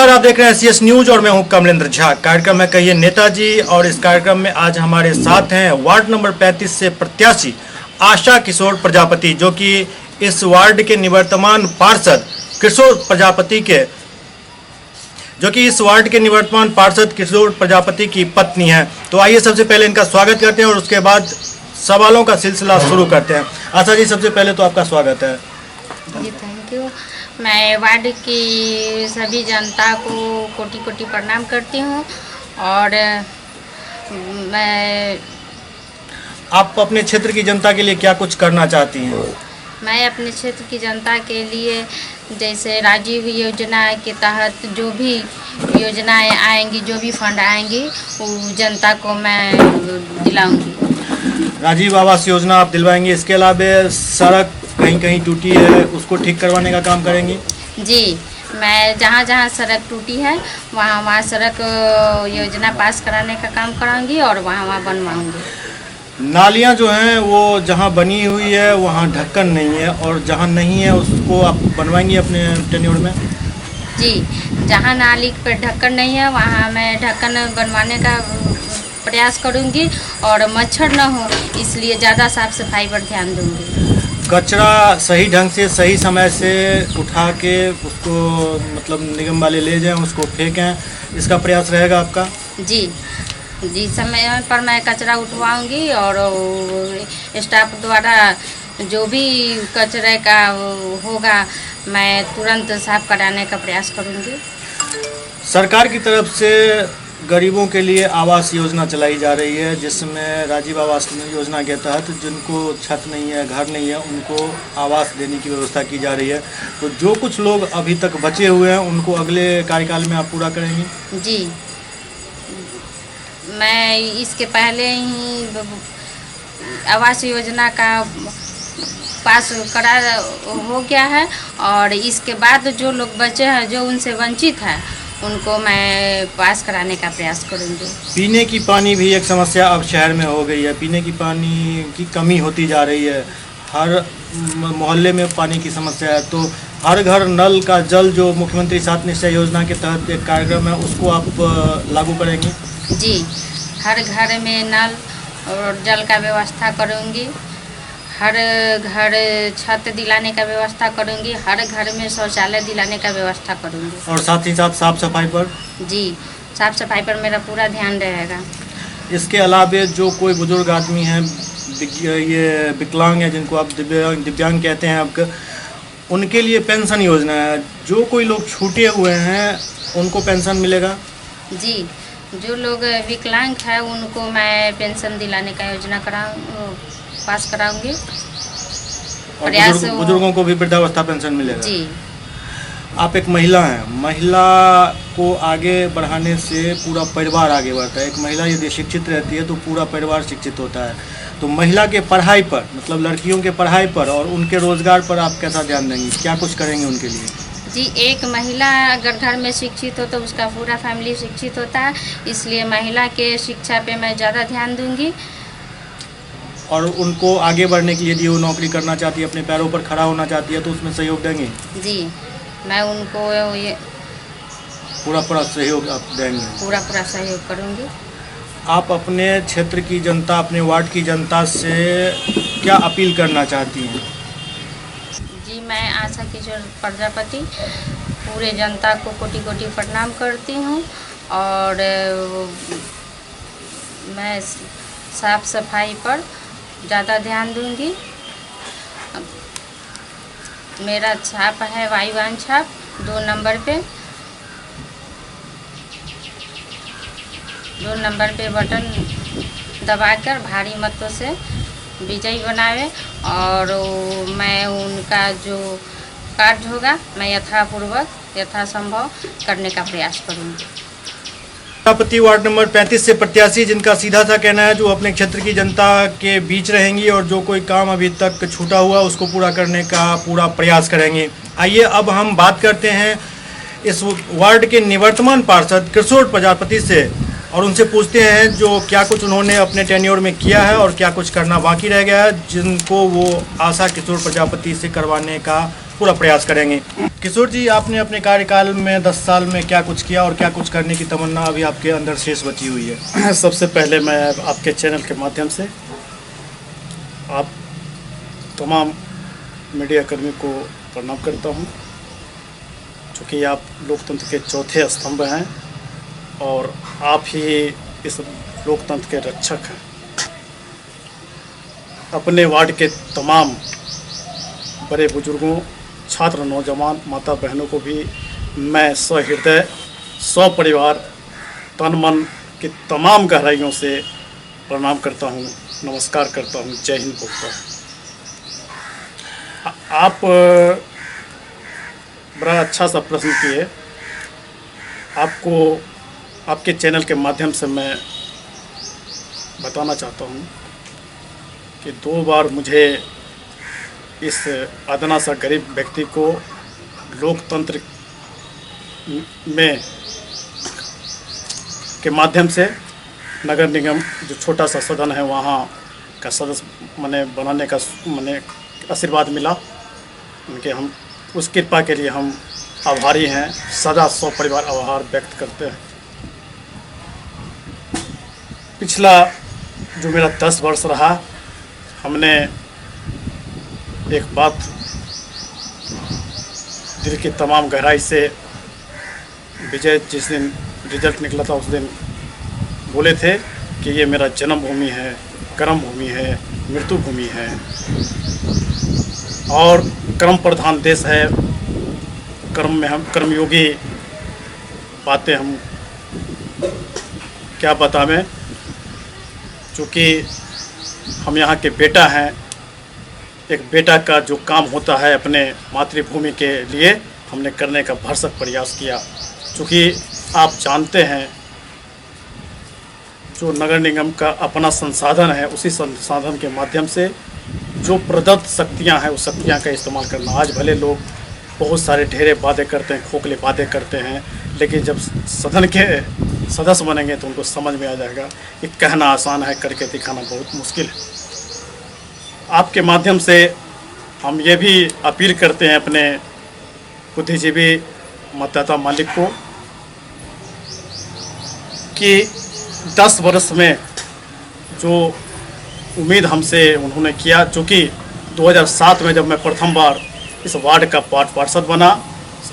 नमस्कार, आप देख रहे हैं CS न्यूज और मैं हूं कमलेंद्र झा। कार्यक्रम है कहिए नेताजी और इस कार्यक्रम में आज हमारे साथ हैं वार्ड नंबर 35 से प्रत्याशी आशा किशोर प्रजापति, जो कि इस वार्ड के निवर्तमान पार्षद किशोर प्रजापति की पत्नी है। तो आइए सबसे पहले इनका स्वागत करते हैं और उसके बाद सवालों का सिलसिला शुरू करते हैं। आशा जी, सबसे पहले तो आपका स्वागत है। जी थैंक यू। मैं वार्ड की सभी जनता को कोटि कोटि प्रणाम करती हूँ और आप अपने क्षेत्र की जनता के लिए क्या कुछ करना चाहती हैं? मैं अपने क्षेत्र की जनता के लिए जैसे राजीव योजना के तहत जो भी योजनाएं आएंगी, जो भी फंड आएंगी, वो जनता को मैं दिलाऊंगी। राजीव आवास योजना आप दिलवाएंगे, इसके अलावा सड़क कहीं कहीं टूटी है उसको ठीक करवाने का काम करेंगी? जी, मैं जहाँ जहाँ सड़क टूटी है वहाँ सड़क योजना पास कराने का काम कराऊंगी और वहाँ बनवाऊंगी। नालियाँ जो हैं वो जहाँ बनी हुई है वहाँ ढक्कन नहीं है और जहाँ नहीं है उसको आप बनवाएंगी अपने टेन्योर में? जी, जहाँ नाली पर ढक्कन नहीं है वहाँ मैं ढक्कन बनवाने का प्रयास करूंगी और मच्छर न हो इसलिए ज़्यादा साफ सफाई पर ध्यान दूंगी। कचरा सही ढंग से सही समय से उठा के उसको मतलब निगम वाले ले जाएं, उसको फेंकें, इसका प्रयास रहेगा आपका? जी, समय पर मैं कचरा उठवाऊंगी और स्टाफ द्वारा जो भी कचरे का होगा मैं तुरंत साफ कराने का प्रयास करूंगी। सरकार की तरफ से गरीबों के लिए आवास योजना चलाई जा रही है, जिसमें राजीव आवास योजना के तहत जिनको छत नहीं है, घर नहीं है, उनको आवास देने की व्यवस्था की जा रही है। तो जो कुछ लोग अभी तक बचे हुए हैं उनको अगले कार्यकाल में आप पूरा करेंगी? जी, मैं इसके पहले ही आवास योजना का पास करा हो गया है और इसके बाद जो लोग बचे हैं, जो उनसे वंचित है, उनको मैं पास कराने का प्रयास करूंगी। पीने की पानी भी एक समस्या अब शहर में हो गई है। पीने की पानी की कमी होती जा रही है, हर मोहल्ले में पानी की समस्या है। तो हर घर नल का जल जो मुख्यमंत्री 7 निश्चय योजना के तहत एक कार्यक्रम है, उसको आप लागू करेंगे? जी, हर घर में नल और जल का व्यवस्था करूंगी, हर घर छत दिलाने का व्यवस्था करूंगी, हर घर में शौचालय दिलाने का व्यवस्था करूंगी। और साथ ही साथ साफ सफाई पर? जी, साफ सफाई पर मेरा पूरा ध्यान रहेगा। इसके अलावा जो कोई बुजुर्ग आदमी हैं, ये विकलांग है, जिनको आप दिव्यांग कहते हैं आपका, उनके लिए पेंशन योजना है। जो कोई लोग छूटे हुए हैं उनको पेंशन मिलेगा? जी, जो लोग विकलांग है उनको मैं पेंशन दिलाने का योजना पास कराऊंगी। और बुजुर्गों को भी वृद्धावस्था पेंशन मिलेगा? जी। आप एक महिला हैं, महिला को आगे बढ़ाने से पूरा परिवार आगे बढ़ता है। एक महिला यदि शिक्षित रहती है तो पूरा परिवार शिक्षित होता है। तो महिला के पढ़ाई पर, मतलब लड़कियों के पढ़ाई पर और उनके रोजगार पर आप कैसा ध्यान देंगी, क्या कुछ करेंगे उनके लिए? जी, एक महिला अगर घर में शिक्षित हो तो उसका पूरा फैमिली शिक्षित होता है, इसलिए महिला के शिक्षा पे मैं ज़्यादा ध्यान दूंगी। और उनको आगे बढ़ने की, यदि वो नौकरी करना चाहती है, अपने पैरों पर खड़ा होना चाहती है, तो उसमें सहयोग देंगे? जी, मैं उनको ये पूरा सहयोग आप देंगे? पूरा सहयोग करूंगी। आप अपने क्षेत्र की जनता, अपने वार्ड की जनता से क्या अपील करना चाहती हैं? जी, मैं आशा किशोर प्रजापति पूरे जनता को कोटि कोटि प्रणाम करती हूँ और मैं साफ सफाई पर ज़्यादा ध्यान दूंगी। मेरा छाप है वायुवान छाप 2 नंबर पे, 2 नंबर पे बटन दबाकर भारी मतों से विजयी बनावे और मैं उनका जो कार्य होगा मैं यथासंभव करने का प्रयास करूँगी। प्रजापति वार्ड नंबर 35 से प्रत्याशी, जिनका सीधा सा कहना है जो अपने क्षेत्र की जनता के बीच रहेंगी और जो कोई काम अभी तक छूटा हुआ उसको पूरा करने का पूरा प्रयास करेंगे। आइए अब हम बात करते हैं इस वार्ड के निवर्तमान पार्षद किशोर प्रजापति से और उनसे पूछते हैं जो क्या कुछ उन्होंने अपने टेन्योर में किया है और क्या कुछ करना बाकी रह गया है, जिनको वो आशा किशोर प्रजापति से करवाने का पूरा प्रयास करेंगे। किशोर जी, आपने अपने कार्यकाल में 10 साल में क्या कुछ किया और क्या कुछ करने की तमन्ना अभी आपके अंदर शेष बची हुई है? सबसे पहले मैं आपके चैनल के माध्यम से आप तमाम मीडिया कर्मी को प्रणाम करता हूं, चूँकि आप लोकतंत्र के चौथे स्तंभ हैं और आप ही इस लोकतंत्र के रक्षक हैं। अपने वार्ड के तमाम बड़े बुजुर्गों, छात्र, नौजवान, माता बहनों को भी मैं सहृदय, सपरिवार, तन मन की तमाम गहराइयों से प्रणाम करता हूँ, नमस्कार करता हूँ, जय हिंद बोलता हूँ। आप बड़ा अच्छा सा प्रश्न किए। आपको आपके चैनल के माध्यम से मैं बताना चाहता हूँ कि 2 बार मुझे इस अदना सा गरीब व्यक्ति को लोकतंत्र में के माध्यम से नगर निगम जो छोटा सा सदन है वहाँ का सदस्य बनाने का आशीर्वाद मिला। उनके हम उस कृपा के लिए हम आभारी हैं, सदा सपरिवार आभार व्यक्त करते हैं। पिछला जो मेरा 10 वर्ष रहा, हमने एक बात दिल की तमाम गहराई से, विजय जिस दिन रिजल्ट निकला था उस दिन बोले थे कि ये मेरा जन्मभूमि है, कर्मभूमि है, मृत्यु भूमि है और कर्म प्रधान देश है। कर्म में हम कर्मयोगी बातें हम क्या बतावें, चूँकि हम यहाँ के बेटा हैं। एक बेटा का जो काम होता है अपने मातृभूमि के लिए हमने करने का भरसक प्रयास किया। चूँकि आप जानते हैं जो नगर निगम का अपना संसाधन है, उसी संसाधन के माध्यम से जो प्रदत्त शक्तियां हैं उस शक्तियां का इस्तेमाल करना। आज भले लोग बहुत सारे ढेरे वादे करते हैं, खोखले वादे करते हैं, लेकिन जब सदन के सदस्य बनेंगे तो उनको समझ में आ जाएगा कि कहना आसान है, करके दिखाना बहुत मुश्किल है। आपके माध्यम से हम ये भी अपील करते हैं अपने बुद्धिजीवी मतदाता मालिक को कि 10 वर्ष में जो उम्मीद हमसे उन्होंने किया, चूँकि 2007 में जब मैं प्रथम बार इस वार्ड का पार्षद बना,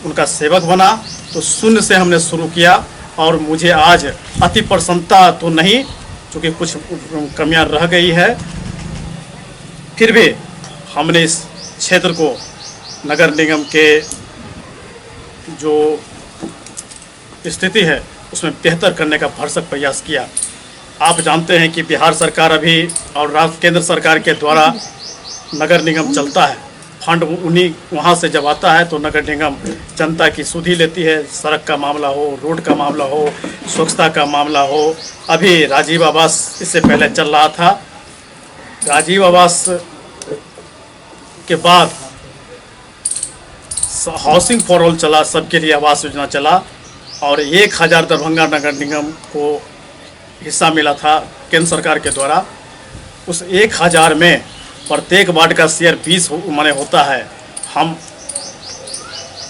उनका सेवक बना, तो शून्य से हमने शुरू किया और मुझे आज अति प्रसन्नता तो नहीं, चूँकि कुछ कमियां रह गई है, फिर भी हमने इस क्षेत्र को नगर निगम के जो स्थिति है उसमें बेहतर करने का भरसक प्रयास किया। आप जानते हैं कि बिहार सरकार अभी और केंद्र सरकार के द्वारा नगर निगम चलता है। फंड उन्हीं वहाँ से जब आता है तो नगर निगम जनता की सुधि लेती है। सड़क का मामला हो, रोड का मामला हो, स्वच्छता का मामला हो। अभी राजीव आवास इससे पहले चल रहा था। राजीव आवास के बाद हाउसिंग फॉर ऑल चला, सबके लिए आवास योजना चला और 1000 दरभंगा नगर निगम को हिस्सा मिला था केंद्र सरकार के द्वारा। उस 1000 में प्रत्येक वार्ड का शेयर 20 होता है। हम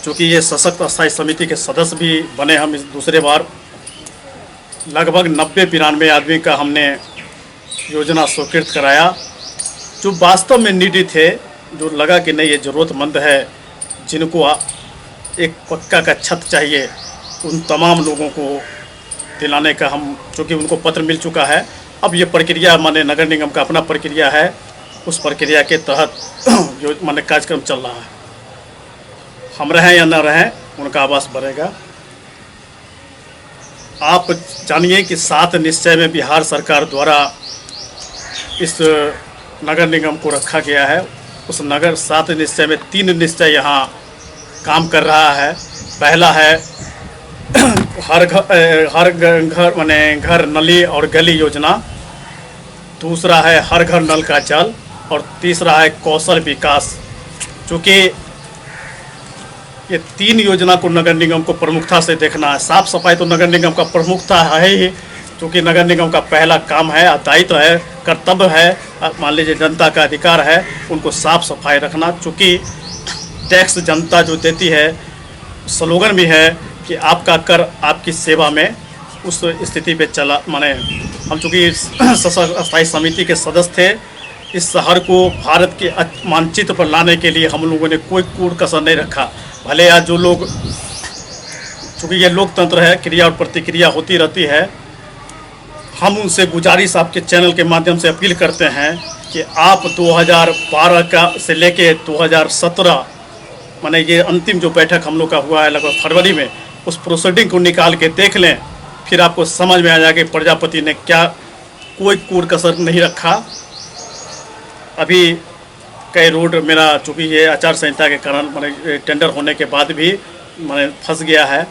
चूँकि ये सशक्त अस्थायी समिति के सदस्य भी बने, हम इस दूसरे बार लगभग 90-92 आदमी का हमने योजना स्वीकृत कराया, जो वास्तव में नीडी थे, जो लगा कि नहीं ये ज़रूरतमंद है, जिनको एक पक्का का छत चाहिए, उन तमाम लोगों को दिलाने का हम, चूँकि उनको पत्र मिल चुका है। अब ये प्रक्रिया नगर निगम का अपना प्रक्रिया है, उस प्रक्रिया के तहत जो कार्यक्रम चल रहा है। हम रहें या न रहें, उनका आवास बनेगा। आप जानिए कि 7 निश्चय में बिहार सरकार द्वारा इस नगर निगम को रखा गया है। उस 7 निश्चय में 3 निश्चय यहाँ काम कर रहा है। पहला है हर घर घर नली और गली योजना, दूसरा है हर घर नल का जल और तीसरा है कौशल विकास। चूँकि ये 3 योजना को नगर निगम को प्रमुखता से देखना है। साफ सफाई तो नगर निगम का प्रमुखता है ही, क्योंकि नगर निगम का पहला काम है, दायित्व है, कर्तव्य है। मान लीजिए जनता का अधिकार है उनको साफ सफाई रखना। चूँकि टैक्स जनता जो देती है, स्लोगन भी है कि आपका कर आपकी सेवा में, उस स्थिति पे चला। माने हम चूँकि स्थायी समिति के सदस्य थे, इस शहर को भारत के मानचित्र पर लाने के लिए हम लोगों ने कोई कूड़ कसर नहीं रखा। भले आज जो लोग, चूँकि ये लोकतंत्र है, क्रिया और प्रतिक्रिया होती रहती है, हम उनसे गुजारिश आपके चैनल के माध्यम से अपील करते हैं कि आप 2012 का से लेके 2017 माने ये अंतिम जो बैठक हम लोग का हुआ है लगभग फरवरी में, उस प्रोसीडिंग को निकाल के देख लें, फिर आपको समझ में आ जाएगा कि प्रजापति ने क्या कोई कूड़ कसर नहीं रखा। अभी कई रोड मेरा चूँकि ये आचार संहिता के कारण माने टेंडर होने के बाद भी माने फंस गया है,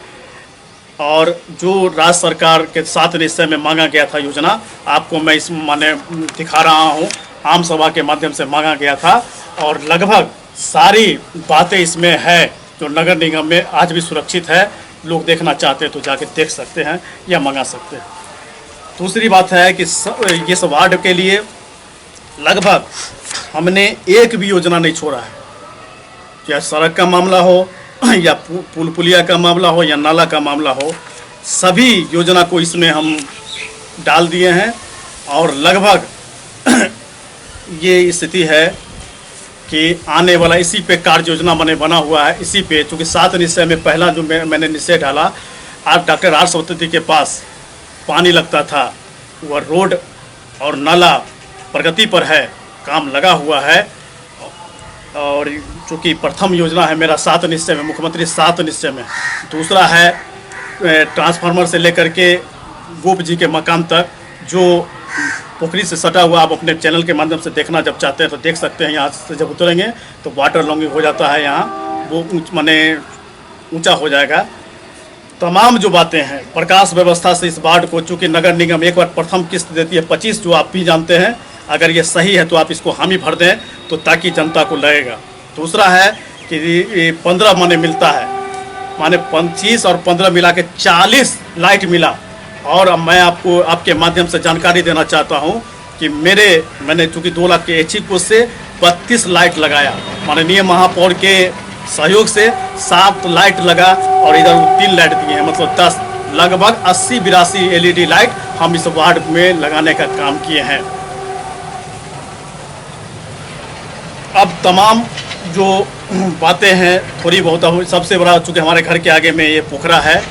और जो राज्य सरकार के 7 निश्चय में मांगा गया था योजना, आपको मैं इस माने दिखा रहा हूँ, आम सभा के माध्यम से मांगा गया था, और लगभग सारी बातें इसमें है जो नगर निगम में आज भी सुरक्षित है। लोग देखना चाहते हैं तो जाके देख सकते हैं या मंगा सकते हैं। दूसरी बात है कि इस वार्ड के लिए लगभग हमने एक भी योजना नहीं छोड़ा है, चाहे सड़क का मामला हो या पुल पुलिया का मामला हो या नाला का मामला हो, सभी योजना को इसमें हम डाल दिए हैं। और लगभग ये स्थिति है कि आने वाला इसी पे कार्य योजना बना हुआ है, इसी पे, चूँकि 7 निश्चय में पहला जो मैंने निश्चय डाला, आज डॉक्टर आर सवती के पास पानी लगता था, वह रोड और नाला प्रगति पर है, काम लगा हुआ है। और चूँकि प्रथम योजना है मेरा 7 निश्चय में, मुख्यमंत्री 7 निश्चय में। दूसरा है ट्रांसफार्मर से लेकर के गोप जी के मकान तक, जो पोखरी से सटा हुआ, आप अपने चैनल के माध्यम से देखना जब चाहते हैं तो देख सकते हैं। यहाँ से जब उतरेंगे तो वाटर लॉन्गिंग हो जाता है, यहाँ वो माने ऊंचा हो जाएगा। तमाम जो बातें हैं, प्रकाश व्यवस्था से इस वार्ड को, चूँकि नगर निगम एक बार प्रथम किस्त देती है 25, जो आप भी जानते हैं, अगर ये सही है तो आप इसको हामी भर दें तो ताकि जनता को लगेगा। दूसरा है कि 15 माने मिलता है, माने 25 और 15 मिला के 40 लाइट मिला। और अब मैं आपको आपके माध्यम से जानकारी देना चाहता हूं कि मैंने चूँकि 2 लाख के ऐच्छिक कोष से 32 लाइट लगाया, माननीय महापौर के सहयोग से 7 लाइट लगा और इधर 3 लाइट दिए हैं, मतलब 10, लगभग 80-82 LED लाइट हम इस वार्ड में लगाने का काम किए हैं। अब तमाम जो बातें हैं थोड़ी बहुत, सबसे बड़ा चूँकि हमारे घर के आगे में ये पोखरा है,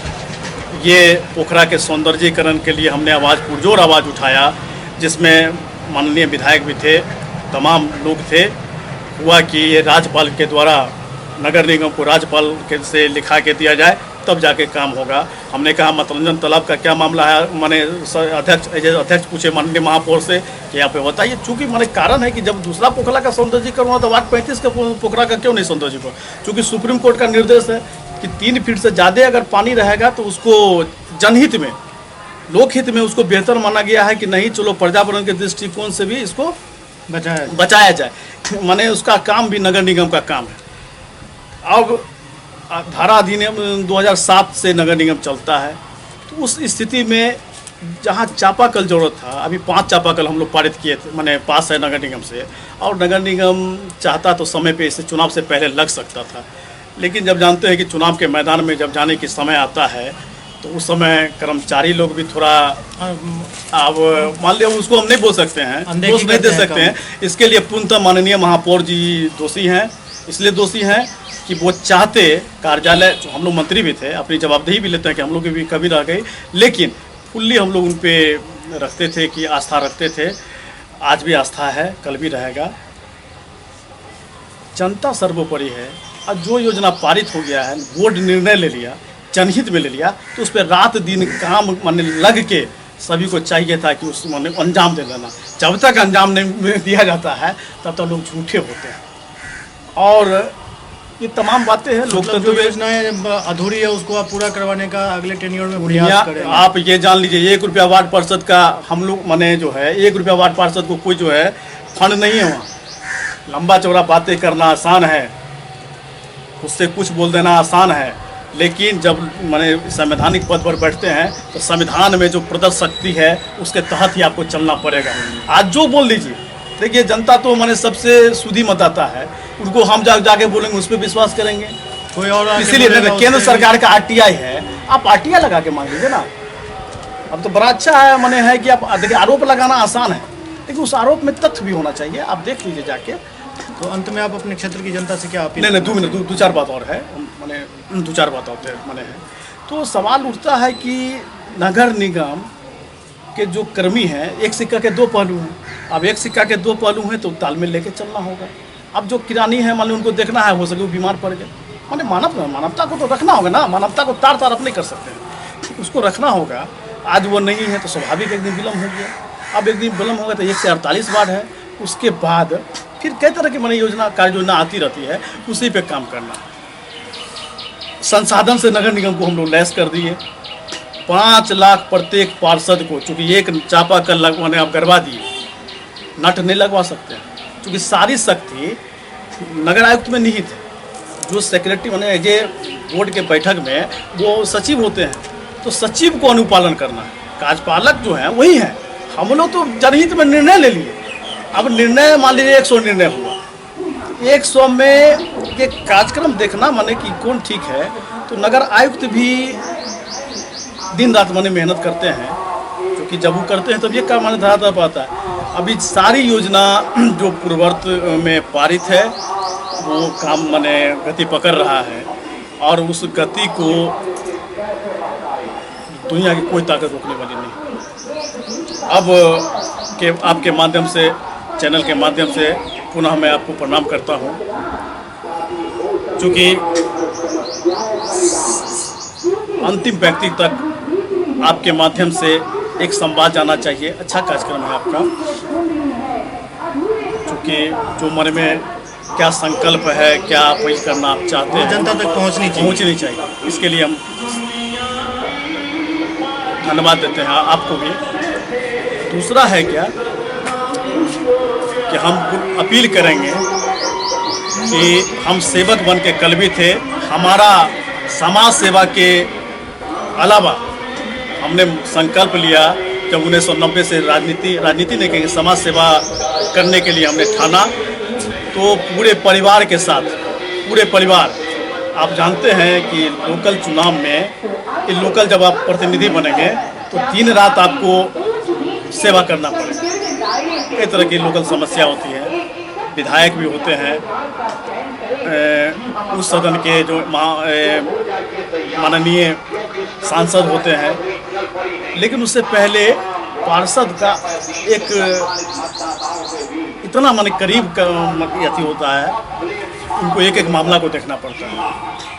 ये पोखरा के सौंदर्यीकरण के लिए हमने पुरजोर आवाज़ उठाया, जिसमें माननीय विधायक भी थे, तमाम लोग थे। हुआ कि ये राज्यपाल के द्वारा नगर निगम को राज्यपाल के से लिखा के दिया जाए, तब जाके काम होगा। हमने कहा मतरंजन तालाब का क्या मामला है, माने अध्यक्ष पूछे माननीय महापौर से कि यहाँ पे बताइए, चूँकि माने कारण है कि जब दूसरा पोखरा का सौंदर्यीकरण हुआ तो वार्ड 35 का पोखरा का क्यों नहीं सौंदर्यीकरण, चूँकि सुप्रीम कोर्ट का निर्देश है कि 3 फीट से ज़्यादा अगर पानी रहेगा तो उसको जनहित में, लोकहित में उसको बेहतर माना गया है कि नहीं, चलो पर्यावरण के दृष्टिकोण से भी इसको बचाया जाए। माने उसका काम भी नगर निगम का काम है। अब धारा अधिनियम 2007 से नगर निगम चलता है, तो उस स्थिति में जहाँ चापाकल जरूरत था, अभी 5 चापाकल हम लोग पारित किए थे, माने पास है नगर निगम से, और नगर निगम चाहता तो समय पे इसे चुनाव से पहले लग सकता था। लेकिन जब जानते हैं कि चुनाव के मैदान में जब जाने की समय आता है तो उस समय कर्मचारी लोग भी थोड़ा, अब मान लिया उसको हम नहीं बोल सकते हैं, दोष नहीं दे सकते हैं। इसके लिए पूर्णतः माननीय महापौर जी दोषी हैं। इसलिए दोषी हैं कि वो चाहते, कार्यालय, हम लोग मंत्री भी थे, अपनी जवाबदेही भी लेते हैं कि हम लोग की भी कभी रह गई, लेकिन फुल्ली हम लोग उन पर रखते थे कि आस्था रखते थे। आज भी आस्था है, कल भी रहेगा। जनता सर्वोपरि है, और जो योजना पारित हो गया है, बोर्ड निर्णय ले लिया, जनहित में ले लिया, तो उस पर रात दिन काम माने लग के सभी को चाहिए था कि उस माने अंजाम दे देना। जब तक अंजाम नहीं दिया जाता है तब तक लोग झूठे होते हैं। और ये तमाम बातें हैं, लोकतंत्र जो योजनाएं अधूरी है उसको आप पूरा करवाने का अगले टेन्योर में प्रयास करें। आप ये जान लीजिए, 1 रुपया वार्ड पार्षद का हम लोग माने जो है, 1 रुपया वार्ड पार्षद को कोई जो है फंड नहीं है। वहाँ लंबा चौड़ा बातें करना आसान है, उससे कुछ बोल देना आसान है, लेकिन जब माने संवैधानिक पद पर बैठते हैं तो संविधान में जो प्रदत्त शक्ति है उसके तहत ही आपको चलना पड़ेगा। आज जो बोल दीजिए, देखिए जनता तो मैंने सबसे सुधी मतदाता है, उनको हम जाके बोलेंगे उस पर विश्वास करेंगे। कोई और आके इसीलिए बोलेगा उस केंद्र पे सरकार का आरटीआई है, आप आरटीआई लगा के मान लीजिए ना। अब तो बड़ा अच्छा है, मैंने है कि आप देखिए आरोप लगाना आसान है, लेकिन उस आरोप में तथ्य भी होना चाहिए। आप देख लीजिए जाके। तो अंत में आप अपने क्षेत्र की जनता से क्या अपील? नहीं 2 मिनट, दो चार बात और है, मैंने 2-4 बात और मैंने है। तो सवाल उठता है कि नगर निगम के जो कर्मी हैं, एक सिक्का के 2 पहलू हैं। अब एक सिक्का के 2 पहलू हैं तो तालमेल लेके चलना होगा। अब जो किरानी है मान लो उनको देखना है, हो सके वो बीमार पड़ गए, माने मानवता को तो रखना होगा ना। मानवता को तार आप नहीं कर सकते हैं, उसको रखना होगा। आज वो नहीं है तो स्वाभाविक एक दिन विलम्ब हो गया। अब एक दिन विलम्ब होगा तो 1 से 48 वार्ड है, उसके बाद फिर कई तरह की कार्य योजना आती रहती है, उसी पे काम करना। संसाधन से नगर निगम को हम लोग लैस कर दिए। 5 लाख प्रत्येक पार्षद को, चूँकि एक चापाकल लगवाने आप करवा दिए, नट नहीं लगवा सकते हैं, क्योंकि सारी शक्ति नगर आयुक्त में निहित है। जो सेक्रेटरी माने जे बोर्ड के बैठक में वो सचिव होते हैं, तो सचिव को अनुपालन करना है। कार्यपालक जो है वही है। हम लोग तो जनहित में निर्णय ले लिए। अब निर्णय मान लीजिए 100 निर्णय हुआ, 100 में ये कार्यक्रम देखना माने कि कौन ठीक है। तो नगर आयुक्त भी दिन रात माने मेहनत करते हैं, क्योंकि जब वो करते हैं तब ये काम माने धरातल पाता है। अभी सारी योजना जो पूर्ववर्त में पारित है वो काम माने गति पकड़ रहा है, और उस गति को दुनिया की कोई ताकत रोकने वाली नहीं। अब आपके माध्यम से, चैनल के माध्यम से पुनः मैं आपको प्रणाम करता हूँ, क्योंकि अंतिम व्यक्ति तक आपके माध्यम से एक संवाद जाना चाहिए। अच्छा कार्यक्रम है आपका, क्योंकि जो मन में क्या संकल्प है, क्या अपील करना आप चाहते हैं, जनता तक पहुंचनी चाहिए। इसके लिए हम धन्यवाद देते हैं आपको भी। दूसरा है क्या कि हम अपील करेंगे कि हम सेवक बन के कल भी थे। हमारा समाज सेवा के अलावा हमने संकल्प लिया जब 1990 से राजनीति नहीं कहेंगे, समाज सेवा करने के लिए हमने ठाना। तो पूरे परिवार के साथ, पूरे परिवार, आप जानते हैं कि लोकल चुनाव में, लोकल जब आप प्रतिनिधि बनेंगे तो दिन रात आपको सेवा करना पड़ेगा। कई तरह की लोकल समस्या होती है, विधायक भी होते हैं, उस सदन के जो माननीय सांसद होते हैं, लेकिन उससे पहले पार्षद का एक इतना माने करीब अति होता है, उनको एक एक मामला को देखना पड़ता है,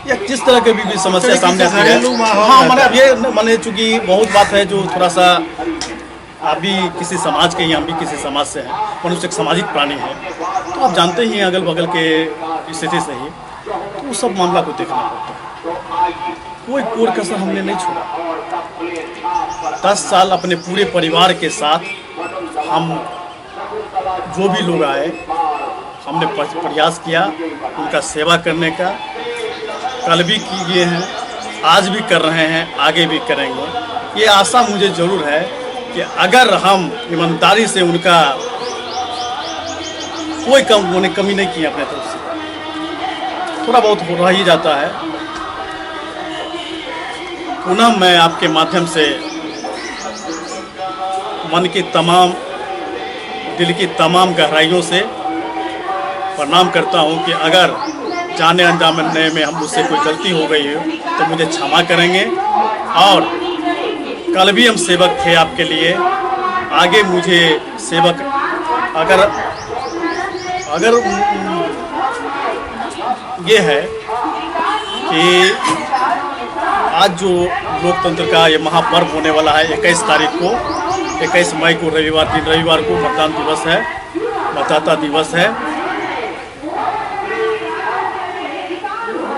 या किस तरह की भी समस्या सामने आती है। हाँ माने अब ये माने चूँकि बहुत बात है जो थोड़ा सा, आप भी किसी समाज के, हम भी किसी समाज से हैं, मनुष्य एक सामाजिक प्राणी है, तो आप जानते ही हैं अगल बगल के स्थिति से ही, तो उस सब मामला को देखना पड़ता है। कोई कोर कसर हमने नहीं छोड़ा। 10 साल अपने पूरे परिवार के साथ हम जो भी लोग आए, हमने प्रयास किया उनका सेवा करने का। कल भी किए हैं, आज भी कर रहे हैं, आगे भी करेंगे। ये आशा मुझे ज़रूर है कि अगर हम ईमानदारी से उनका कोई कमी नहीं की अपने तरफ से, थोड़ा बहुत हो रहा ही जाता है। पुनः मैं आपके माध्यम से मन की तमाम, दिल की तमाम गहराइयों से प्रणाम करता हूं कि अगर जाने अनजाने में हम मुझसे कोई गलती हो गई हो तो मुझे क्षमा करेंगे। और कल भी हम सेवक थे आपके लिए, आगे मुझे सेवक अगर ये है कि आज जो लोकतंत्र का ये महापर्व होने वाला है 21 तारीख को, 21 मई को रविवार को मतदान दिवस है, मतदाता दिवस है।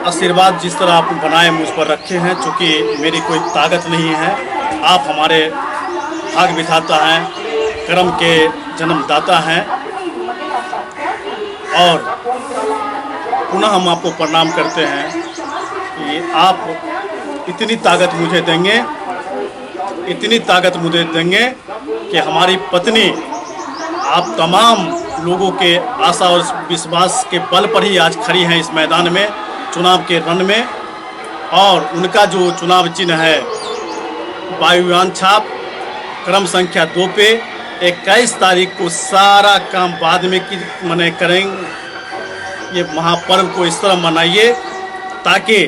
आशीर्वाद जिस तरह आप बनाए मुझ पर रखे हैं, चूँकि मेरी कोई ताकत नहीं है, आप हमारे भाग्य विधाता हैं, कर्म के जन्मदाता हैं, और पुनः हम आपको प्रणाम करते हैं कि आप इतनी ताकत मुझे देंगे, इतनी ताकत मुझे देंगे कि हमारी पत्नी, आप तमाम लोगों के आशा और विश्वास के बल पर ही आज खड़ी हैं इस मैदान में, चुनाव के रण में। और उनका जो चुनाव चिन्ह है वायुयान छाप, क्रम संख्या 2 पे 21 तारीख को सारा काम बाद में करेंगे। ये महापर्व को इस तरह मनाइए ताकि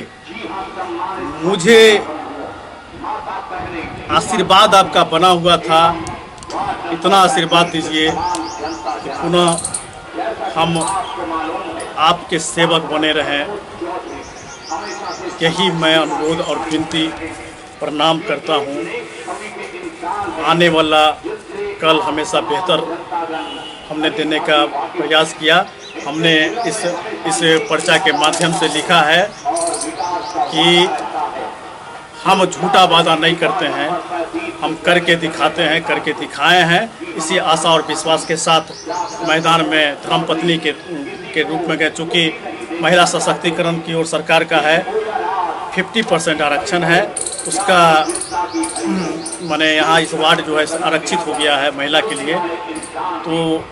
मुझे आशीर्वाद आपका बना हुआ था, इतना आशीर्वाद दीजिए कि पुनः हम आपके सेवक बने रहें। यही मैं अनुरोध और विनती प्रणाम करता हूँ। आने वाला कल हमेशा बेहतर हमने देने का प्रयास किया। हमने इस पर्चा के माध्यम से लिखा है कि हम झूठा वादा नहीं करते हैं, हम करके दिखाते हैं, करके दिखाए हैं। इसी आशा और विश्वास के साथ मैदान में धर्मपत्नी के रूप में गए। चूँकि महिला सशक्तिकरण की ओर सरकार का है, 50% आरक्षण है, उसका यहाँ इस वार्ड जो है आरक्षित हो गया है महिला के लिए। तो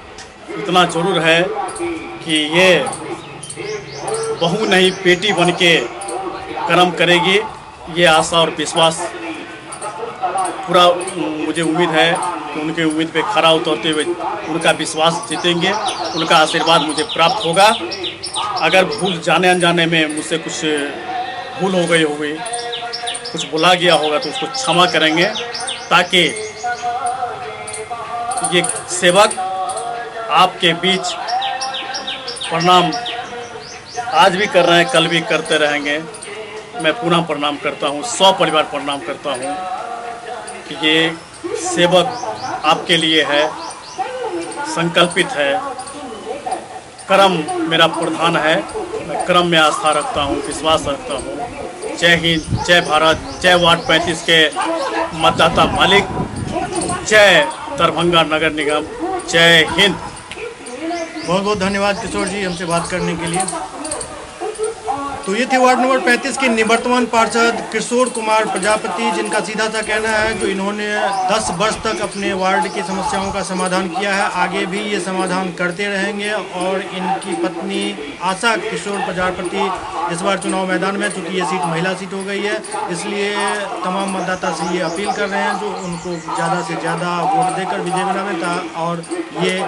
इतना ज़रूर है कि ये बहू नहीं बेटी बन के कर्म करेगी। ये आशा और विश्वास पूरा मुझे उम्मीद है कि उनके उम्मीद पे खरा उतरते हुए उनका विश्वास जीतेंगे, उनका आशीर्वाद मुझे प्राप्त होगा। अगर भूल जाने अनजाने में मुझसे कुछ भूल हो गई होगी, कुछ बुला गया होगा तो उसको क्षमा करेंगे, ताकि ये सेवक आपके बीच प्रणाम आज भी कर रहे हैं, कल भी करते रहेंगे। मैं पुनः प्रणाम करता हूँ, 100 परिवार प्रणाम करता हूँ कि ये सेवक आपके लिए है, संकल्पित है। कर्म मेरा प्रधान है, मैं कर्म में आस्था रखता हूँ, विश्वास रखता हूँ। जय हिंद, जय भारत, जय वार्ड 35 के मतदाता मालिक, जय दरभंगा नगर निगम, जय हिंद। बहुत बहुत धन्यवाद किशोर जी हमसे बात करने के लिए। तो ये थे वार्ड नंबर 35 के निवर्तमान पार्षद किशोर कुमार प्रजापति, जिनका सीधा सा कहना है जो इन्होंने 10 वर्ष तक अपने वार्ड की समस्याओं का समाधान किया है, आगे भी ये समाधान करते रहेंगे। और इनकी पत्नी आशा किशोर प्रजापति इस बार चुनाव मैदान में, चूँकि ये सीट महिला सीट हो गई है, इसलिए तमाम मतदाता से ये अपील कर रहे हैं जो उनको ज़्यादा से ज़्यादा वोट देकर विजय बनावे। और ये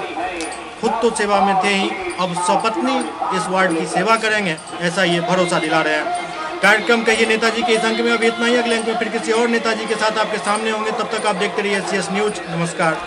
खुद तो सेवा में थे ही, अब सपत्नी इस वार्ड की सेवा करेंगे, ऐसा ये भरोसा दिला रहे हैं। कार्यक्रम कहिए नेताजी के इस अंक में अभी इतना ही। अगले अंक में फिर किसी और नेताजी के साथ आपके सामने होंगे। तब तक आप देखते रहिए CS न्यूज। नमस्कार।